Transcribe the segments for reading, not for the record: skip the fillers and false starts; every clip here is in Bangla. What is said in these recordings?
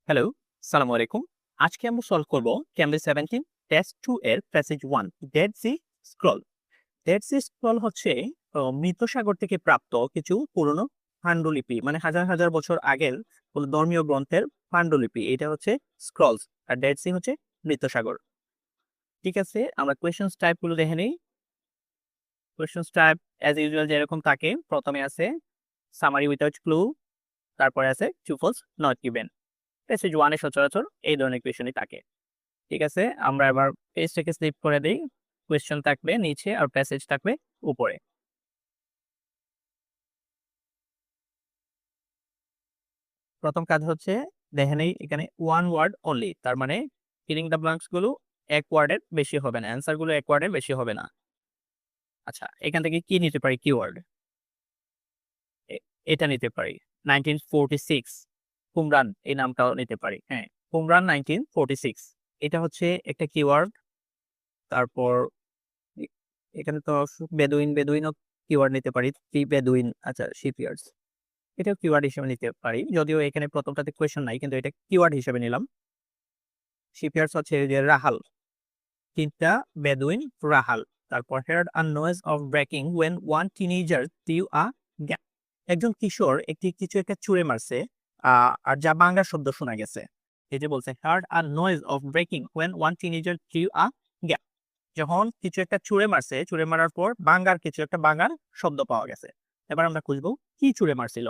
হ্যালো, সালামু আলাইকুম। আজকে আমরা সলভ করব ক্যামব্রিজ 17 টেস্ট 2 এর passage 1 Dead Sea scroll. Dead Sea scroll হচ্ছে মৃত সাগর থেকে প্রাপ্ত কিছু পুরনো পান্ডুলিপি, মানে হাজার হাজার বছর আগের কোনো ধর্মীয় গ্রন্থের পান্ডুলিপি। এটা হচ্ছে স্ক্রলস, আর ডেড সি হচ্ছে মৃত সাগর। ঠিক আছে, আমরা কোয়েশ্চেন্স টাইপগুলো দেখে নেই। কোয়েশ্চেন্স টাইপ অ্যাজ ইউজুয়াল যেরকম থাকে, প্রথমে আছে সামারি উইথাউট ক্লু, তারপরে আছে true false not given. Passage 1 এ সচরাচর এই ধরনের কোয়েশ্চেনই থাকে। ঠিক আছে, আমরা এবার পেজটাকে স্লিপ করে দেই। কোয়েশ্চেন থাকবে নিচে আর প্যাসেজ থাকবে উপরে। প্রথম কাজ হচ্ছে দেখে নেই এখানে ওয়ান ওয়ার্ড অনলি, তার মানে ফিলিং দ্য ব্ল্যাঙ্কস গুলো এক ওয়ার্ডের বেশি হবে না, অ্যান্সার গুলো এক ওয়ার্ডের বেশি হবে না। আচ্ছা, এখান থেকে কি নিতে পারি? কিওয়ার্ড এটা নিতে পারি। 1946 কুমরান এই নামটাও নিতে পারি। হ্যাঁ, কুমরান 1946 এটা হচ্ছে একটা কিওয়ার্ড। তারপর এখানে তো বেদুইন, বেদুইনও কিওয়ার্ড নিতে পারি। থ্রি বেদুইন, আচ্ছা শিপইয়ার্ডস এটাও কিওয়ার্ড হিসেবে নিতে পারি, যদিও এখানে প্রথমটাতে কোয়েশ্চেন নাই, কিন্তু এটা কিওয়ার্ড হিসেবে নিলাম। শিপইয়ার্ডস হচ্ছে যে রাহাল, তিনটা বেদুইন রাহাল। তারপর heard a noise of breaking when one teenager threw a gap, একজন কিশোর কিছু একটা ছুঁড়ে মারছে, আর যা বাংলা শব্দ শোনা গেছে। এই যে বলছে heard a noise of breaking when one teenager threw a gap, যখন কিছু একটা ছুঁড়ে মারছে, ছুঁড়ে মারার পর বাঙ্গার কিছু একটা বাঙ্গার শব্দ পাওয়া গেছে। এবার আমরা খুঁজবো কি ছুঁড়ে মারছিল।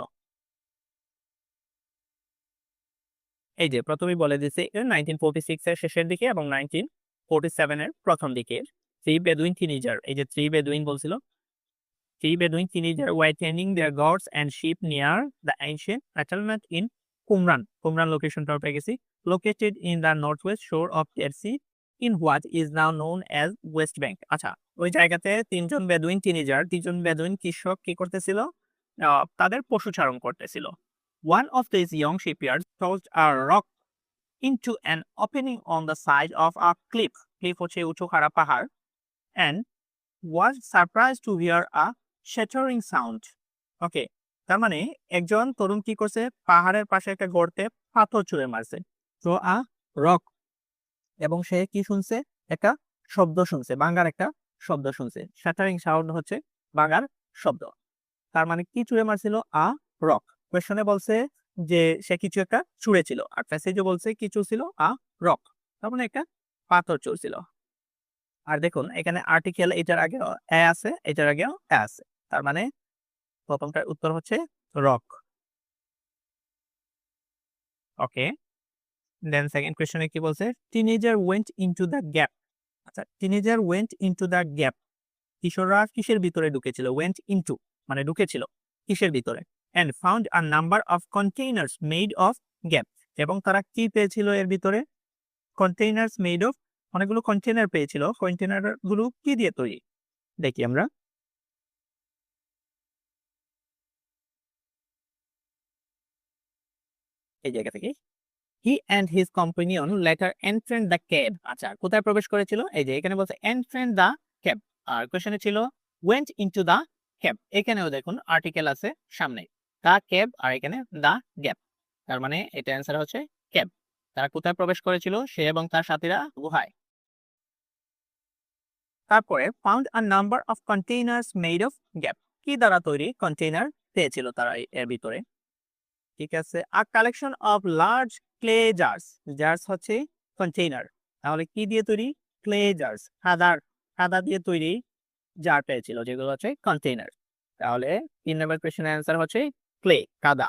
এই যে প্রথমেই বলে দিচ্ছে 1946 এর শেষের দিকে এবং 1947 এর প্রথম দিকে থ্রি বেদুইন টিনেজার, এই যে থ্রি বেদুইন বলছিল, three Bedouin teenager were tending their goats and sheep near the ancient settlement in Qumran. Qumran লোকেশনটাও পেয়ে গেছি। Located in the north west shore of Dead Sea in what is now known as West Bank. আচ্ছা, ওই জায়গাতে তিনজন বেদুইন টিনেজার, তিনজন বেদুইন কৃষক কি করতেছিল? তাদের পশুচারণ করতেছিল। One of these young shipyards tossed a rock into an opening on the side of a cliff. Cliff হচ্ছে উঁচু খাড়া পাহাড়, and was surprised to hear a shattering sound. ওকে, তার মানে একজন তরুণ কি করছে? পাহাড়ের পাশে একটা গর্তে পাথর ছুঁড়ে মারছে। তো আ রক, এবং সে কি শুনছে? একটা শব্দ শুনছে, বাঙ্গার একটা শব্দ শুনছে। শ্যাটারিং সাউন্ড হচ্ছে বাঙ্গার শব্দ। তার মানে কি ছুঁড়ে মারছিল? আ রক। কোয়েশ্চনে বলছে যে সে কিছু একটা ছুঁড়েছিল, আর প্যাসেজে বলছে কি ছুঁড়ছিল? আ রক। তার মানে একটা পাথর ছুঁড়ছিল। আর দেখুন এখানে আর্টিকেল, এটার আগে এ আছে, এটার আগেও এ আছে, তার মানে প্রথমটার উত্তর হচ্ছে রক। ওকে, দেন সেকেন্ড কোয়েশ্চনে কি বলছে? Teenager went into the gap. আচ্ছা, teenager went into the gap, কিশোররা কিসের ভিতরে ঢুকেছিল? ওয়েন্ট ইনটু মানে ঢুকেছিল কিসের ভিতরে? And found a number of containers made of gap, এবং তারা কি পেয়েছিল এর ভিতরে? কন্টেইনার্স মেড অফ, অনেকগুলো কন্টেইনার পেয়েছিল। কন্টেইনার গুলো কি দিয়ে তৈরি? দেখি আমরা এই জায়গা থেকে। He and his companion later entered the cave. আচ্ছা, কোথায় প্রবেশ করেছিল? এই যে এখানে বলছে এন্ট্রেন্ড দ্য কেভ, আর কোশ্চেনে ছিল ওয়েন্ট ইনটু দ্য কেভ। এখানেও দেখুন আর্টিকেল আছে সামনে, দ্য কেভ, আর এখানে দ্য গ্যাপ, তার মানে এটা অ্যান্সার হচ্ছে কেভ। তারা কোথায় প্রবেশ করেছিল? সে এবং তার সাথীরা গুহায়। তারপরে found a number of containers made of gap, কি দ্বারা তৈরি কন্টেইনার পেয়েছিল তারা এর ভিতরে? ঠিক আছে, আ collection of large clay jars. Jars হচ্ছে কন্টেইনার, তাহলে কি দিয়ে তৈরি? ক্লে জার্স, কাদা দিয়ে তৈরি জার পেয়েছিল, যেগুলো হচ্ছে কন্টেইনার। তাহলে 3 নম্বর কোশ্চেনের অ্যান্সার হচ্ছে ক্লে, কাদা।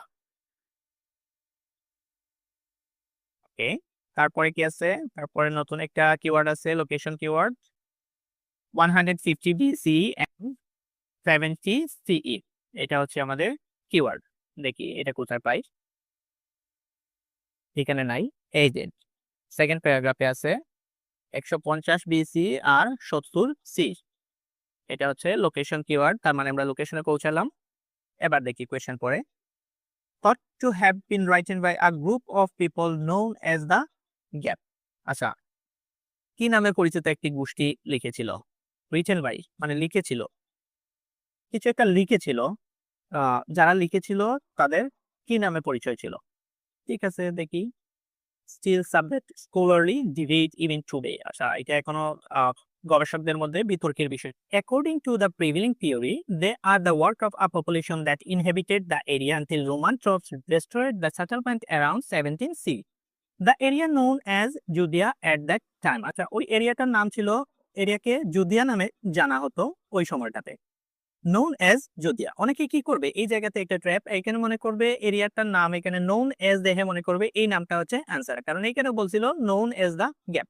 ওকে, তারপরে কি আছে? তারপরে নতুন একটা কিওয়ার্ড আছে, location keyword. 150 BC and 70 CE, এটা হচ্ছে আমাদের কিওয়ার্ড। দেখি এটা কোথায় পাই। এখানে নাই। এই যে সেকেন্ড প্যারাগ্রাফে আছে 150 BC আর 70 সি, এটা হচ্ছে লোকেশন কিওয়ার্ড। তার মানে আমরা লোকেশনে পৌঁছালাম। এবার দেখি কোয়েশ্চেন পরে। thought to have been written by a group of people known as the gap. আচ্ছা, কি নামে পরিচিত একটি গোষ্ঠী লিখেছিল? রিটেন বাই মানে লিখেছিল, কিছু একটা লিখেছিল। যারা লিখেছিল তাদের কি নামে পরিচয় ছিল? ঠিক আছে, দেখি। still subject scholarly debate even today. আচ্ছা, এটা এখনো গবেষকদের মধ্যে বিতর্কের বিষয়। According to the prevailing theory, they are the work of a population that inhabited the area until Roman troops destroyed the settlement around 17C. The area known as Judea at that time. আচ্ছা, ওই এরিয়াটার নাম ছিল, এরিয়াকে জুদিয়া নামে জানা হতো ওই সময়টাতে। known as Judea. অনেকে কি করবে, এই জায়গাতে একটা ট্র্যাপ, এখানে মনে করবে এরিয়াটার নাম, এখানে known as দেখে মনে করবে এই নামটা হচ্ছে অ্যান্সার, কারণ এখানে বলছিল known as the gap,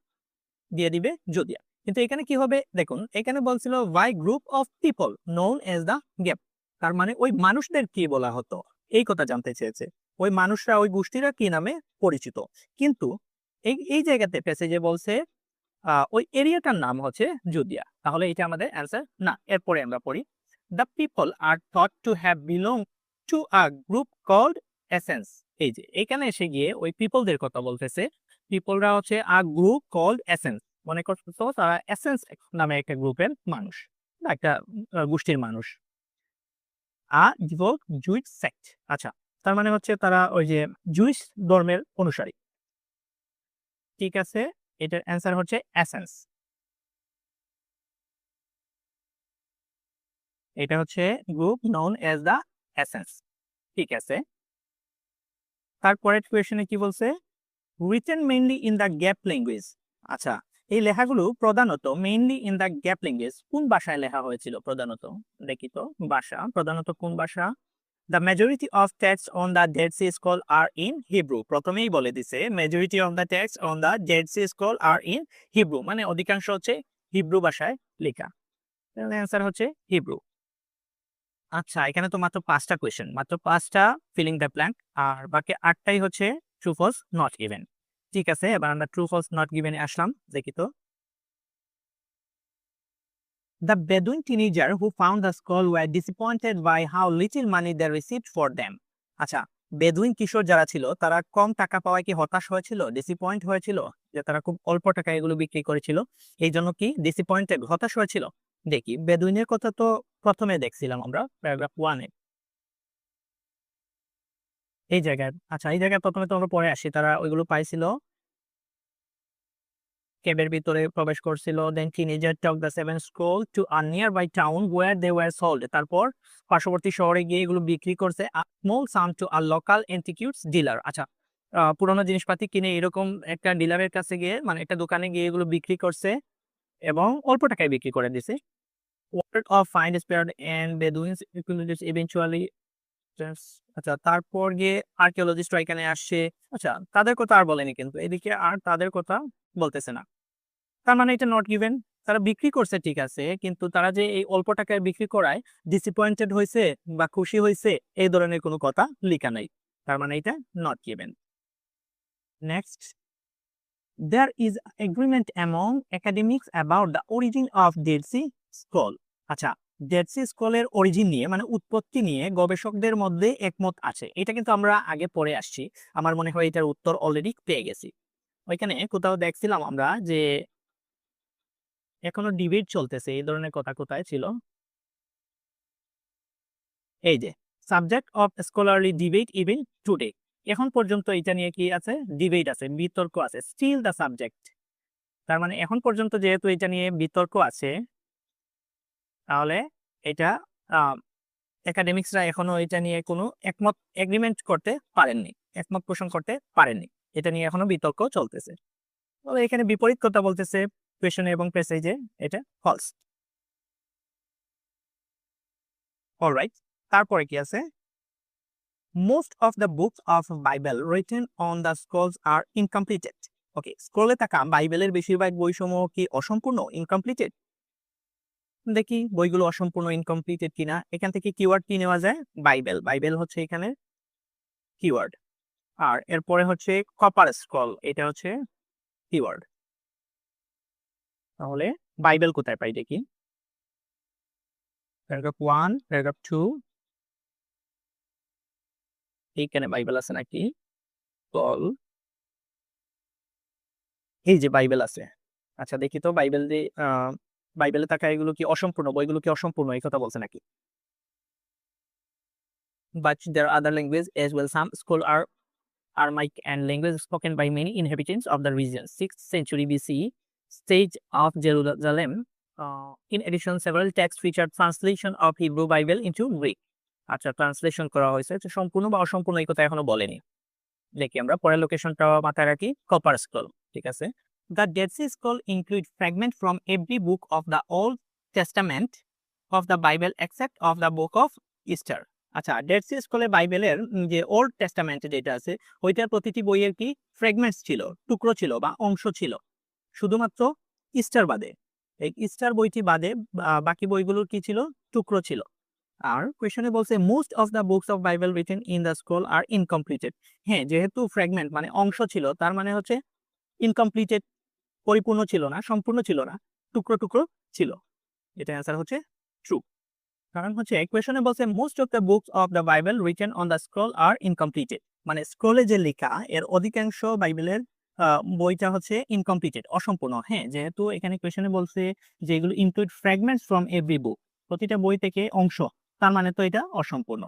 দিয়ে দিবে জুদিয়া। কিন্তু এখানে কি হবে দেখুন, এখানে বলছিল by group of people known as the gap, তার মানে ওই মানুষদের কি বলা হতো এই কথা জানতে চেয়েছে, ওই মানুষরা ওই গোষ্ঠীরা কি নামে পরিচিত। কিন্তু এই জায়গাতে প্যাসেজে বলছে ওই এরিয়াটার নাম হচ্ছে জুদিয়া, তাহলে এটা আমাদের অ্যান্সার না। এরপরে আমরা পড়ি, the people are thought to have belonged to a group called Essens. এই যে এখানে এসে গিয়ে ওই পিপলদের কথা বলতেছে, পিপলরা হচ্ছে আ গ্রুপ কল্ড এসেন্স, মনে করতো তারা এসেন্স নামে একটা গ্রুপের মানুষ, একটা গোষ্ঠীর মানুষ। জুইস সেক্ট, আচ্ছা তার মানে হচ্ছে তারা ওই যে জুইস ধর্মের অনুসারী। ঠিক আছে, এটার অ্যান্সার হচ্ছে এসেন্স। এটা হচ্ছে গ্রুপ নন এজ দা এসেন্স। ঠিক আছে, তারপরের কোয়েশনে কি বলছে, written mainly in the gap language. আচ্ছা, এই লেখাগুলো প্রধানত mainly in the gap language, কোন ভাষায় লেখা হয়েছিল প্রধানত, দেখি তো ভাষা প্রধানত কোন ভাষা। The majority of text on the Dead Sea scroll are in Hebrew, প্রথমেই বলে দিছে majority of the text on the Dead Sea scroll are in Hebrew, মানে অধিকাংশ হচ্ছে হিব্রু ভাষায় লেখা, তাহলে অ্যান্সার হচ্ছে হিব্রু। আচ্ছা, এখানে তো মাত্র 5টা কোয়েশ্চেন, মাত্র 5টা ফিলিং দ্য ব্ল্যাঙ্ক, আর বাকি 8টাই হচ্ছে ট্রু ফলস নট গিভেন। ঠিক আছে, এবার আমরা ট্রু ফলস নট গিভেনে আসলাম, দেখি তো। The Bedouin teenager who found the skull were disappointed by how little money they received for them. আচ্ছা, বেদুইন কিশোর যারা ছিল তারা কম টাকা পাওয়ায় কি হতাশ হয়েছিল, ডিসঅ্যাপয়েন্ট হয়েছিল, যে তারা খুব অল্প টাকায় এগুলো বিক্রি করেছিল, এই জন্য কি ডিসঅ্যাপয়েন্টেড, হতাশ হয়েছিল। দেখি, বেদুইনের কথা তো প্রথমে দেখছিলাম আমরা প্যারাগ্রাফ 1-এ এই জায়গায়। আচ্ছা, এই জায়গায় প্রথমে তো আমরা পরে আসি, তারা ওইগুলো পাইছিল, কেবের ভিতরে প্রবেশ করছিল। Then teenager took the seven scroll to a nearby town where they were sold, তারপর পার্শ্ববর্তী শহরে গিয়ে এগুলো বিক্রি করছে small sum to a local antiquities dealer. আচ্ছা, পুরোনো জিনিসপাতি কিনে এরকম একটা ডিলারের কাছে গিয়ে, মানে একটা দোকানে গিয়ে এগুলো বিক্রি করছে এবং অল্প টাকায় বিক্রি করে দিছে। Word of find spread and Bedouins eventually. আচ্ছা, তারপর গিয়ে আর্কিওলজিস্টরা এখানে আসছে। আচ্ছা, তাদের কথা আর বলেনি, কিন্তু এদিকে আর তাদের কথা বলতেছে না, তার মানে এটা নট গিভেন। তারা বিক্রি করছে ঠিক আছে, কিন্তু তারা যে এই অল্প টাকায় বিক্রি করায় ডিসঅ্যাপয়েন্টেড হয়েছে বা খুশি হয়েছে এই ধরনের কোনো কথা লেখা নাই, তার মানে এটা not given. Next, there is agreement among academics about the origin of Dead Sea Scroll. আচ্ছা, ডেড সি স্ক্রলের অরিজিন নিয়ে, মানে উৎপত্তি নিয়ে গবেষকদের মধ্যে একমত আছে, এটা কিন্তু আমরা আগে পড়ে আসছি, আমার মনে হয় এটার উত্তর অলরেডি পেয়ে গেছি। ওইখানে কোথাও দেখছিলাম আমরা যে এখনো ডিবেট চলতেছে, এই ধরনের কথা কোথায় ছিল, এই যে subject of scholarly debate even today, এখন পর্যন্ত এটা নিয়ে কি আছে, ডিবেট আছে, বিতর্ক আছে, স্টিল দ্য সাবজেক্ট, তার মানে এখন পর্যন্ত যেহেতু এটা নিয়ে বিতর্ক আছে, তাহলে এটা একাডেমিক্সরা এখনো এটা নিয়ে কোনো একমত এগ্রিমেন্ট করতে পারেননি, একমত পোষণ করতে পারেননি, এটা নিয়ে এখনো বিতর্ক চলতেছে। তবে এখানে বিপরীত কথা বলতেছে কোয়েশনে এবং প্যাসেজে, এটা ফলস। অলরাইট, তারপরে কি আছে, most of the books of Bible written on the scrolls are incompleted. Okay, স্ক্রোলে থাকা বাইবেলের বেশিরভাগ বইসমূহ কি অসম্পূর্ণ, ইনকমপ্লিটেড। দেখি বইগুলো অসম্পূর্ণ, ইনকমপ্লিটেড কিনা। এখান থেকে কিওয়ার্ড কি নেওয়া যায়, বাইবেল, বাইবেল হচ্ছে এখানে কিওয়ার্ড, আর এরপরে হচ্ছে কপার স্ক্রল, এটা হচ্ছে কিওয়ার্ড। তাহলে বাইবেল কোথায় পাই দেখি, প্যারাগ্রাফ 1, প্যারাগ্রাফ 2, এইখানে বাইবেল আছে নাকি, বল, এই যে বাইবেল আছে। আচ্ছা, দেখি তো বাইবেল দিয়ে বাইবেলে থাকা এগুলো কি অসম্পূর্ণ, বইগুলো কি অসম্পূর্ণ এই কথা বলছে নাকি। But there other language as well, some scroll are Aramaic and language spoken by many inhabitants of the region. 6th century BCE, stage of Jerusalem. In addition, several texts feature translation of Hebrew Bible into Greek. আচ্ছা, ট্রান্সলেশন করা হয়েছে, সম্পূর্ণ বা অসম্পূর্ণ এই কথা এখনো বলেনি। দেখি আমরা পরের লোকেশনটা মাথায় রাখি, কপার স্ক্রল। ঠিক আছে, the Dead Sea scroll include fragment from every book of the Old Testament of the Bible except of the book of Esther. আচ্ছা, ডেড সি স্ক্রলে বাইবেলের যে ওল্ড টেস্টামেন্ট যেটা আছে ওইটার প্রতিটি বইয়ের কি ফ্র্যাগমেন্টস ছিল, টুকরো ছিল বা অংশ ছিল, শুধুমাত্র ইস্টার বাদে। এই ইস্টার বইটি বাদে বাকি বইগুলোর কি ছিল, টুকরো ছিল। আর কোয়েশনে বলছে most of the books of Bible written in the scroll are incompleted. হ্যাঁ, যেহেতু ফ্র্যাগমেন্ট মানে অংশ ছিল, তার মানে হচ্ছে ইনকমপ্লিটেড, পরিপূর্ণ ছিল না, সম্পূর্ণ ছিল না, টুকরো টুকরো ছিল। এটা অ্যান্সার হচ্ছে ট্রু। কারণ হচ্ছে কোয়েশনে বলছে most of the books of the Bible written on the scroll are incompleted, মানে স্ক্রলে যে লেখা এর অধিকাংশ বাইবেলের বইটা হচ্ছে ইনকমপ্লিটেড, অসম্পূর্ণ। হ্যাঁ, যেহেতু এখানে কোয়েশনে বলছে যে এগুলো ইনক্লুড ফ্র্যাগমেন্টস ফ্রম এভরি বুক, প্রতিটা বই থেকে অংশ, তার মানে তো এটা অসম্পূর্ণ।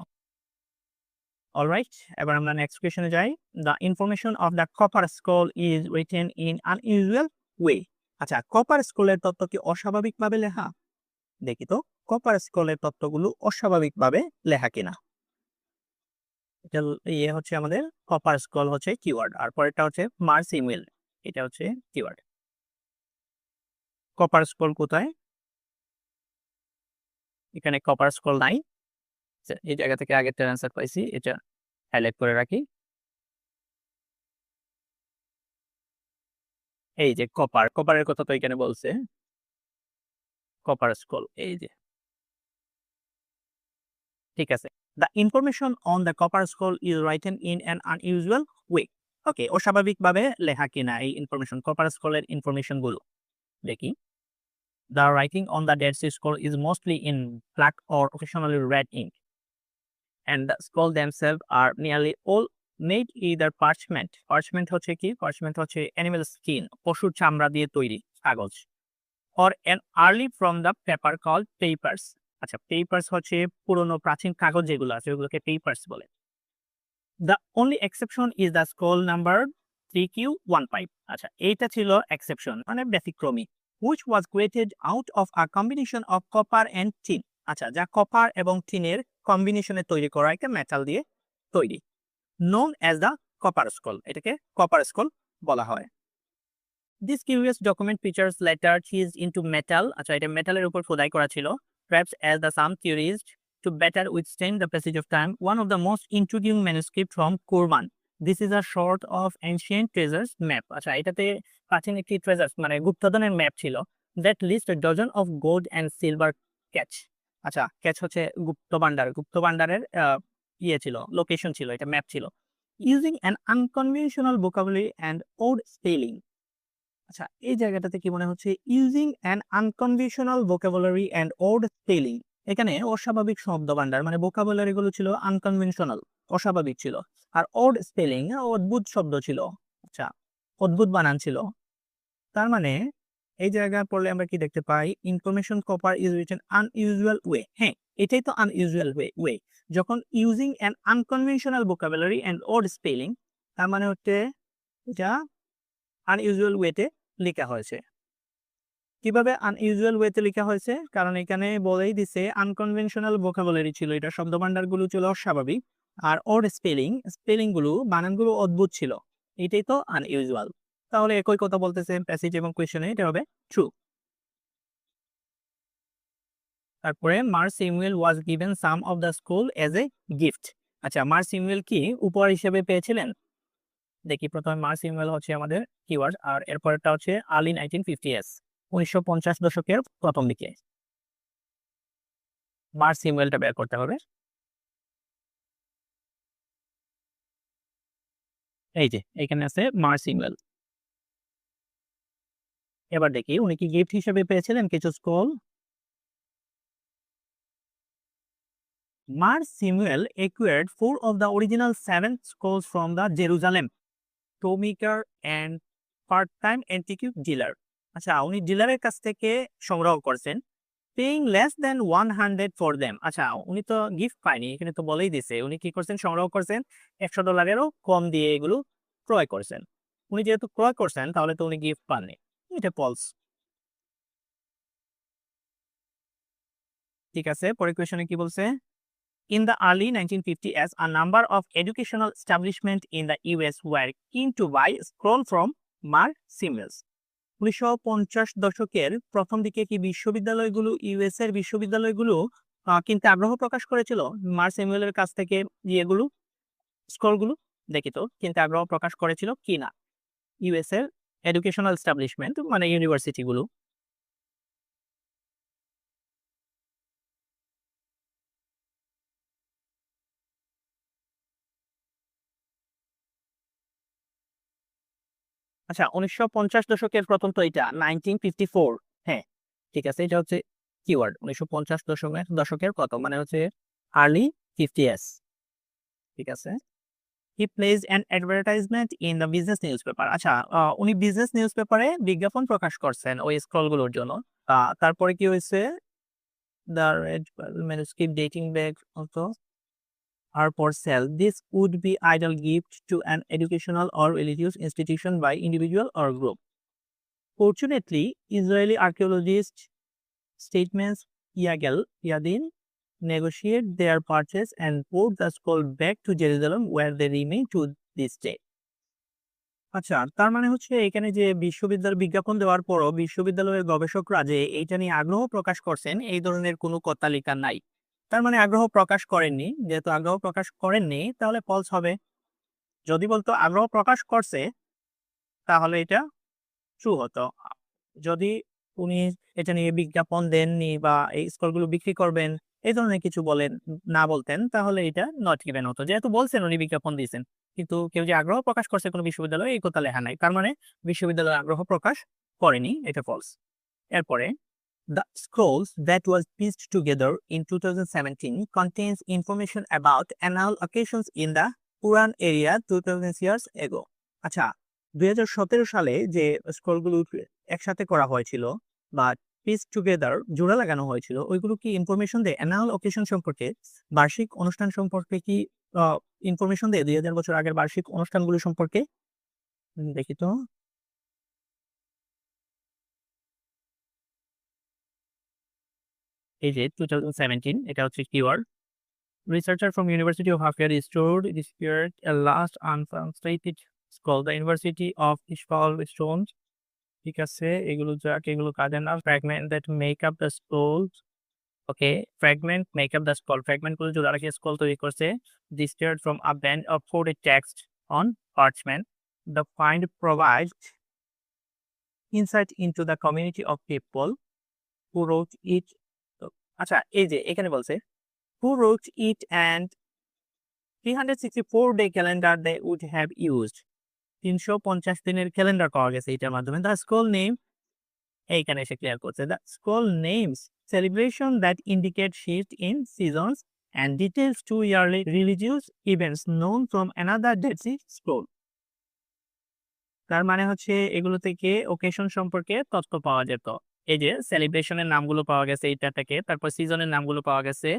অলরাইট, এবার আমরা নেক্সট কোয়েশনে যাই। The information of the copper scroll is written in unusual way. আচ্ছা, কপার স্ক্রলের তত্ত্ব কি অস্বাভাবিকভাবে লেখা? দেখি তো কপার স্ক্রলের তত্ত্বগুলো অস্বাভাবিকভাবে লেখা কিনা। এটা ইয়ে হচ্ছে আমাদের কপার স্ক্রল হচ্ছে কিওয়ার্ড, আর পরেরটা হচ্ছে মার্স ইমেল, এটা হচ্ছে কিওয়ার্ড। কপার স্ক্রল কোথায়? এখানে কপার স্ক্রল নাই। এই জায়গা থেকে আগেরটার অ্যান্সার পাইছি, এটা হাইলাইট করে রাখি। এই যে কপারের কথা তো এখানে বলছে, কপার স্ক্রল, এই যে, ঠিক আছে। The information on the copper scroll is written in an unusual way. Okay, অস্বাভাবিকভাবে লেখা কিনা এই ইনফরমেশন, কপার স্ক্রলের ইনফরমেশন গুলো দেখি। The writing on the Dead Sea Scroll is mostly in black or occasionally red ink, and the scroll themselves are nearly all made either parchment. Parchment হচ্ছে কি? Parchment হচ্ছে animal skin, পশুর চামড়া দিয়ে তৈরি কাগজ, or an early from the paper called papers. আচ্ছা, papers হচ্ছে পুরনো প্রাচীন কাগজ যেগুলো আছে ওগুলোকে papers বলে। The only exception is the scroll number 3Q15. আচ্ছা, এইটা ছিল exception, মানে ব্যতিক্রমী, which was created out of a combination of copper and tin. আচ্ছা, যা কপার এবং টিনের কম্বিনেশনে তৈরি করা একটা মেটাল দিয়ে তৈরি, known as the copper scroll, এটাকে কপার স্ক্রল বলা হয়। This curious document features letter chased into metal. আচ্ছা, এটা মেটালের উপর খোদাই করা ছিল, perhaps as the some theorized to better withstand the passage of time. One of the most intriguing manuscript from Kurman. This is a sort of ancient treasures map. আচ্ছা, এটাতে প্রাচীন একটি ট্রেজার্স মানে গুপ্তধনের ম্যাপ ছিল, that list a dozen of gold and silver catch. আচ্ছা, ক্যাচ হচ্ছে গুপ্ত ভান্ডার, গুপ্ত ভান্ডারের ইয়ে ছিল, লোকেশন ছিল, এটা ম্যাপ ছিল। Using an unconventional vocabulary and odd spelling. আচ্ছা, এই জায়গাটাতে কি মনে হচ্ছে, using an unconventional vocabulary and odd spelling. এখানে অস্বাভাবিক শব্দ ভান্ডার, মানে ভোকাবুলারি গুলো ছিল আনকনভেনশনাল, অস্বাভাবিক ছিল, আর ওড স্পেলিং অদ্ভুত শব্দ ছিল। আচ্ছা, অদ্ভুত বানান ছিল। তার মানে এই জায়গায় পড়লে আমরা কি দেখতে পাই, information copper is written unusual way. হ্যাঁ, এটাই তো আনইউজুয়াল ওয়ে। যখন using an unconventional vocabulary and odd spelling, তার মানে হচ্ছে এটা আনইউজুয়াল ওয়েতে লেখা হয়েছে। কিভাবে আনইউজুয়াল ওয়েতে লেখা হয়েছে? কারণ এখানে বলেই দিছে আনকনভেনশনাল ভোকাবুলারি ছিল, এটা শব্দভান্ডার গুলো ছিল অস্বাভাবিক, আর ওড স্পেলিং গুলো, বানানগুলো অদ্ভুত ছিল, এটাই তো আনইউজুয়াল। তাহলে একই কথা বলতেছে প্যাসেজ এবং কোয়েশনে, এটা হবে ট্রু। তারপরে মার Samuel was given some of the scroll as a gift. আচ্ছা, মার স্যামুয়েল কি উপহার হিসেবে পেয়েছিলেন? দেখি, প্রথমে মার স্যামুয়েল হচ্ছে আমাদের কিওয়ার্ড, আর এরপরটা হচ্ছে আর্লি 1950s, 1950 দশকের প্রথম দিকে। মার স্যামুয়েলটা বের করতে হবে। এই যে এখানে আছে মার স্যামুয়েল। এবার দেখি উনি কি গিফট হিসেবে পেয়েছিলেন কিছু scroll. Mar Samuel acquired 4 of the original 7 scrolls from the Jerusalem tollmaker and part-time antique dealer. আচ্ছা, উনি ডিলারের কাছ থেকে সংগ্রহ করছেন paying less than 100 for them. আচ্ছা, উনি তো গিফট পায়নি, এখানে তো বলেই দিছে উনি কি করছেন, সংগ্রহ করছেন $100 কম দিয়ে এগুলো ক্রয় করছেন। উনি যেহেতু ক্রয় করছেন তাহলে তো উনি গিফট পাননি, এটা ফলস। ঠিক আছে, পরের কোয়েশনে কি বলছে? In the early 1950s, a number of educational establishments in the US were keen to buy scroll from Mark Simmels. 1950 দশকের প্রথম দিকে কি বিশ্ববিদ্যালয়গুলো, ইউএস এর বিশ্ববিদ্যালয়গুলো কিনতে আগ্রহ প্রকাশ করেছিল মার্ক স্যামুয়েলের কাছ থেকে ইয়েগুলো, স্কলগুলো? দেখি তো কিনতে আগ্রহ প্রকাশ করেছিল কি না ইউএস এর এডুকেশনাল এস্টাবলিশমেন্ট মানে ইউনিভার্সিটিগুলো। আচ্ছা, 1950 দশকের প্রথম তো এটা 1954। হ্যাঁ, ঠিক আছে, এটা হচ্ছে কিওয়ার্ড 1950 দশকের প্রথম মানে হচ্ছে আর্লি 50s। ঠিক আছে, he placed an advertisement in the business newspaper. আচ্ছা, উনি বিজনেস নিউজ পেপারে বিজ্ঞাপন প্রকাশ করছেন ওই স্ক্রলগুলোর জন্য। তারপরে কি হয়েছে, the red manuscript dating back also are for sale. This would be ideal gift to an educational or religious institution by individual or group. Fortunately, Israeli archaeologist statements Yadin negotiate their purchase and brought the scroll back to Jerusalem where they remain to this day. আচ্ছা, তার মানে হচ্ছে এখানে যে বিশ্ববিদ্যালয় বিজ্ঞাপন দেওয়ার পরও বিশ্ববিদ্যালয়ের গবেষকরা যে এইটা নিয়ে আগ্রহ প্রকাশ করছেন এই ধরনের কোনো তালিকা নাই। তার মানে আগ্রহ প্রকাশ করেননি, যেহেতু আগ্রহ প্রকাশ করেননি তাহলে ফলস হবে। যদি বলতো আগ্রহ প্রকাশ করছে তাহলে এটা ট্রু হতো। যদি উনি এটা নিয়ে বিজ্ঞাপন দেননি বা এই স্কলগুলো বিক্রি করবেন এই ধরনের কিছু না বলতেন তাহলে এটা নট গিভেন হতো। যেহেতু বলছেন উনি বিজ্ঞাপন দিয়েছেন কিন্তু কেউ যে আগ্রহ প্রকাশ করছে কোনো বিশ্ববিদ্যালয়ে এই কথা লেখা নাই, তার মানে বিশ্ববিদ্যালয় আগ্রহ প্রকাশ করেনি, এটা ফলস। এরপরে the scrolls that was pieced together in 2017 contains information about annual occasions in the Quran area 2000 years ago. আচ্ছা, 2017 সালে যে স্ক্রলগুলো একসাথে করা হয়েছিল বা পিস টুগেদার জোড়া লাগানো হয়েছিল ওইগুলো কি ইনফরমেশন দেয় অ্যানুয়াল অকেশন সম্পর্কে, বার্ষিক অনুষ্ঠান সম্পর্কে কি ইনফরমেশন দেয় 2000 বছর আগের বার্ষিক অনুষ্ঠানগুলো সম্পর্কে? দেখি তো। এই যে 2017 এটা হচ্ছে keyword. Researcher from University of Haifa discovered a last untranslated scroll, the University of Ishmael Stones. ঠিক আছে, এগুলো যাক, এগুলো কাজে না। Fragment that make up the scroll. Okay, fragment make up the scroll. Fragment গুলো জোড়া রেখে scroll তৈরি করছে। Discovered from a band of coded text on parchment. The find provides insight into the community of people who wrote it. আচ্ছা, এই যে এখানে বলছে who wrote it and 364-day calendar they would have used. 350 দিনের ক্যালেন্ডার পাওয়া গেছে এটার মাধ্যমে। দ্য স্ক্রল নেম এইখানে এসে ক্লিয়ার করছে, the scroll names celebration that indicate shift in seasons and details to yearly religious events known from another Dead Sea scroll. তার মানে হচ্ছে এগুলো থেকে ওকেশন সম্পর্কে তথ্য পাওয়া যেত। এই যে সেলিব্রেশনের নামগুলো পাওয়া গেছে এইটা থেকে, তারপর সিজনের নামগুলো পাওয়া গেছে,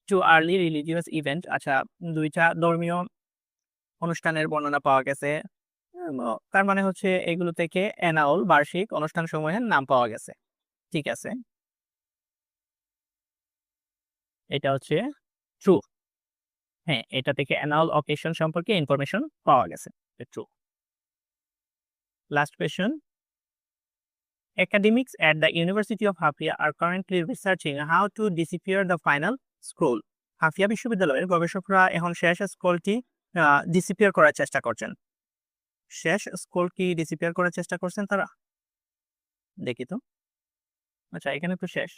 টু আর্লি রিলিজিয়াস ইভেন্ট, আচ্ছা দুইটা ধর্মীয় অনুষ্ঠানের বর্ণনা পাওয়া গেছে। তার মানে হচ্ছে এগুলো থেকে অ্যানুয়াল বার্ষিক অনুষ্ঠান সমূহের নাম পাওয়া গেছে। ঠিক আছে, এটা হচ্ছে ট্রু। হ্যাঁ, এটা থেকে অ্যানুয়াল অকেশন সম্পর্কে ইনফরমেশন পাওয়া গেছে, true. Last question, academics at the University of Haifa are currently researching how to decipher the final scroll. হাফিয়া বিশ্ববিদ্যালয়ের গবেষকরা এখন শেষ স্ক্রলটি ডিসিপিয়ার করার চেষ্টা করছেন। শেষ স্ক্রল কি ডিসিপিয়ার করার চেষ্টা করছেন তারা? দেখি তো। আচ্ছা, এখানে তো শেষ।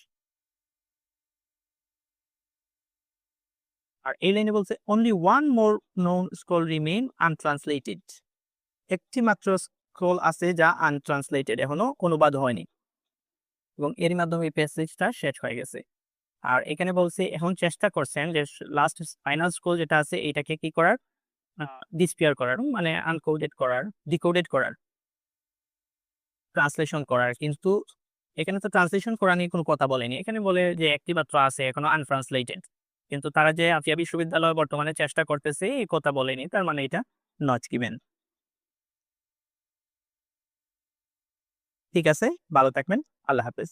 আর এই লাইনে বলছে only one more known scroll remain untranslated. একটি মাত্র স্ক্রল আছে যা আনট্রান্সলেটেড, এখনো অনুবাদ হয়নি এবং এর মাধ্যমে এই প্যাসেজটা শেষ হয়ে গেছে। আর এখানে বলছে এখন চেষ্টা করছেন যে লাস্ট ফাইনাল স্ক্রল যেটা আছে এটাকে কি করার, ডিসপিয়ার করার মানে আনকোডেড করার, ডিকোডেড করার, ট্রান্সলেশন করার। কিন্তু এখানে তো ট্রান্সলেশন করা নিয়ে কোনো কথা বলেনি, এখানে বলে যে একটি মাত্র আছে এখনো আনট্রান্সলেটেড, কিন্তু তারা যে আফিয়া বিশ্ববিদ্যালয় বর্তমানে চেষ্টা করতেছে এই কথা বলেনি, তার মানে এটা নট গিভেন। ঠিক আছে, ভালো থাকবেন, আল্লাহ হাফেজ।